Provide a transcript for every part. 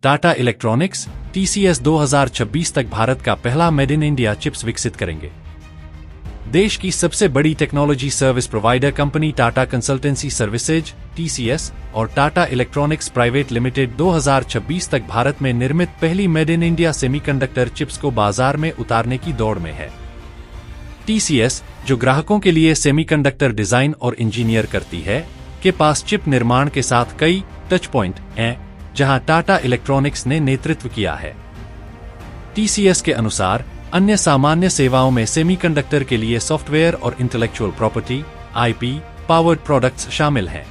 Tata electronics TCS 2026 तक भारत का पहला मेड इन इंडिया चिप्स विकसित करेंगे। देश की सबसे बड़ी technology service provider company Tata consultancy services TCS और टाटा इलेक्ट्रॉनिक्स प्राइवेट लिमिटेड 2026 तक भारत में निर्मित पहली made in India semiconductor chips को बाजार में उतारने की दौड़ में है। TCS, जो ग्राहकों के लिए सेमीकंडक्टर डिजाइन और इंजीनियर करती है, के पास चिप निर्माण के साथ कई टच पॉइंट हैं, जहां टाटा इलेक्ट्रॉनिक्स ने नेतृत्व किया है। TCS के अनुसार अन्य सामान्य सेवाओं में सेमीकंडक्टर के लिए सॉफ्टवेयर और intellectual property IP powered products शामिल हैं।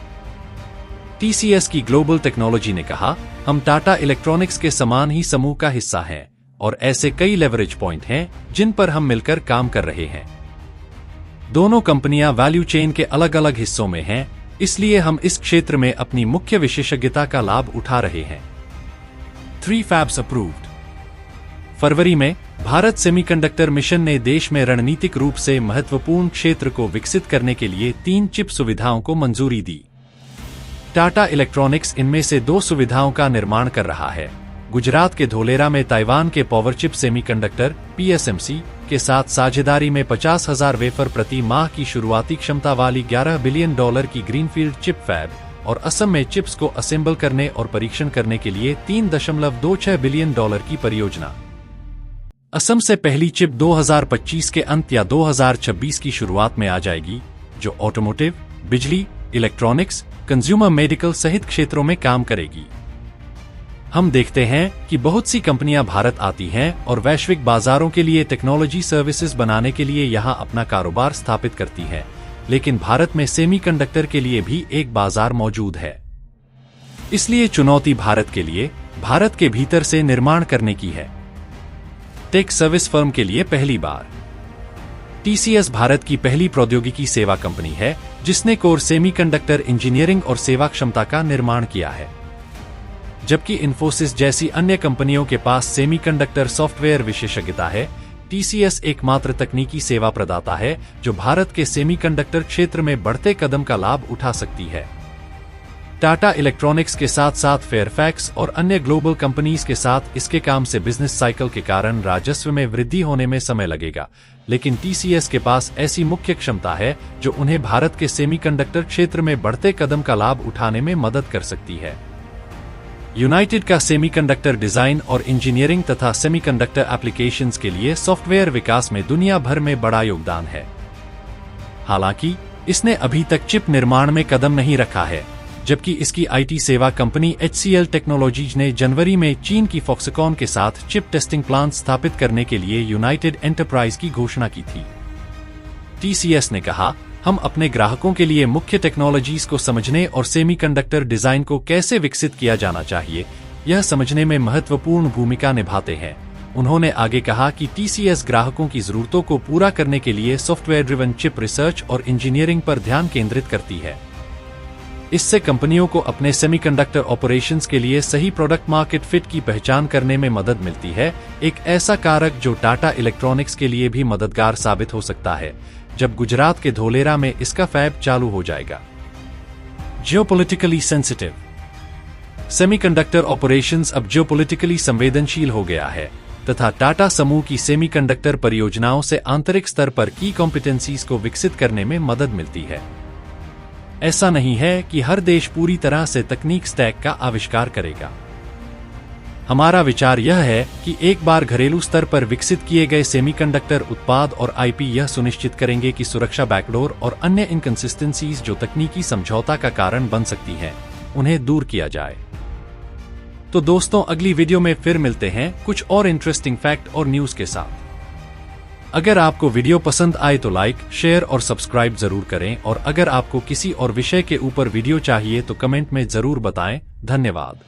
TCS की ग्लोबल टेक्नोलॉजी ने कहा, हम टाटा इलेक्ट्रॉनिक्स के समान ही समूह का हिस्सा हैं और ऐसे कई लेवरेज पॉइंट हैं जिन पर हम मिलकर काम कर रहे हैं। दोनों कंपनियां वैल्यू चेन के अलग अलग हिस्सों में हैं, इसलिए हम इस क्षेत्र में अपनी मुख्य विशेषज्ञता का लाभ उठा रहे हैं। 3 फैब्स अप्रूव्ड। फरवरी में भारत सेमीकंडक्टर मिशन ने देश में रणनीतिक रूप से महत्वपूर्ण क्षेत्र को विकसित करने के लिए 3 चिप सुविधाओं को मंजूरी दी। टाटा इलेक्ट्रॉनिक्स इनमें से 2 सुविधाओं का निर्माण कर रहा है। गुजरात के धोलेरा में ताइवान के पावरचिप सेमीकंडक्टर PSMC के साथ साझेदारी में 50,000 वेफर प्रति माह की शुरुआती क्षमता वाली $11 बिलियन की ग्रीनफील्ड चिप फैब और असम में चिप्स को असेंबल करने और परीक्षण करने के लिए $3.26 बिलियन की परियोजना। असम से पहली चिप 2025 के अंत या 2026 की शुरुआत में आ जाएगी, जो ऑटोमोटिव, बिजली, इलेक्ट्रॉनिक्स, कंज्यूमर मेडिकल सहित क्षेत्रों में काम करेगी। हम देखते हैं कि बहुत सी कंपनियां भारत आती हैं और वैश्विक बाजारों के लिए टेक्नोलॉजी सर्विसेज बनाने के लिए यहां अपना कारोबार स्थापित करती हैं, लेकिन भारत में सेमीकंडक्टर के लिए भी एक बाजार मौजूद है। इसलिए चुनौती भारत के लिए भारत के भीतर से निर्माण करने की है। टेक सर्विस फर्म के लिए पहली बार TCS भारत की पहली प्रौद्योगिकी सेवा कंपनी है जिसने कोर सेमीकंडक्टर इंजीनियरिंग और सेवा क्षमता का निर्माण किया है। जबकि इन्फोसिस जैसी अन्य कंपनियों के पास सेमीकंडक्टर सॉफ्टवेयर विशेषज्ञता है, TCS एकमात्र तकनीकी सेवा प्रदाता है जो भारत के सेमीकंडक्टर क्षेत्र में बढ़ते कदम का लाभ उठा सकती है। टाटा इलेक्ट्रॉनिक्स के साथ साथ फेयरफैक्स और अन्य ग्लोबल कंपनीज के साथ इसके काम से बिजनेस साइकिल के कारण राजस्व में वृद्धि होने में समय लगेगा, लेकिन TCS के पास ऐसी मुख्य क्षमता है जो उन्हें भारत के सेमीकंडक्टर क्षेत्र में बढ़ते कदम का लाभ उठाने में मदद कर सकती है। यूनाइटेड का सेमीकंडक्टर डिजाइन और इंजीनियरिंग तथा सेमीकंडक्टर एप्लीकेशंस के लिए सॉफ्टवेयर विकास में दुनिया भर में बड़ा योगदान है। हालांकि इसने अभी तक चिप निर्माण में कदम नहीं रखा है, जबकि इसकी IT सेवा कंपनी HCL टेक्नोलॉजीज ने जनवरी में चीन की फॉक्सकॉन के साथ चिप टेस्टिंग प्लांट स्थापित करने के लिए यूनाइटेड एंटरप्राइज की घोषणा की थी। TCS ने कहा, हम अपने ग्राहकों के लिए मुख्य टेक्नोलॉजीज को समझने और सेमीकंडक्टर डिजाइन को कैसे विकसित किया जाना चाहिए, यह समझने में महत्वपूर्ण भूमिका निभाते हैं। उन्होंने आगे कहा कि TCS ग्राहकों की जरूरतों को पूरा करने के लिए सॉफ्टवेयर ड्रिवन चिप रिसर्च और इंजीनियरिंग पर ध्यान केंद्रित करती है। इससे कंपनियों को अपने सेमीकंडक्टर ऑपरेशंस के लिए सही प्रोडक्ट मार्केट फिट की पहचान करने में मदद मिलती है, एक ऐसा कारक जो टाटा इलेक्ट्रॉनिक्स के लिए भी मददगार साबित हो सकता है जब गुजरात के धोलेरा में इसका फैब चालू हो जाएगा। Geopolitically sensitive. सेमीकंडक्टर ऑपरेशंस अब जियोपॉलिटिकली संवेदनशील हो गया है तथा टाटा समूह की सेमीकंडक्टर परियोजनाओं से आंतरिक स्तर पर की कॉम्पिटेंसीज को विकसित करने में मदद मिलती है। ऐसा नहीं है कि हर देश पूरी तरह से तकनीक स्टैक का आविष्कार करेगा। हमारा विचार यह है कि एक बार घरेलू स्तर पर विकसित किए गए सेमीकंडक्टर उत्पाद और IP यह सुनिश्चित करेंगे कि सुरक्षा बैकडोर और अन्य इनकंसिस्टेंसीज जो तकनीकी समझौता का कारण बन सकती हैं, उन्हें दूर किया जाए। तो दोस्तों, अगली वीडियो में फिर मिलते हैं कुछ और इंटरेस्टिंग फैक्ट और न्यूज के साथ। अगर आपको वीडियो पसंद आए तो लाइक, शेयर और सब्सक्राइब जरूर करें और अगर आपको किसी और विषय के ऊपर वीडियो चाहिए तो कमेंट में जरूर बताएं। धन्यवाद।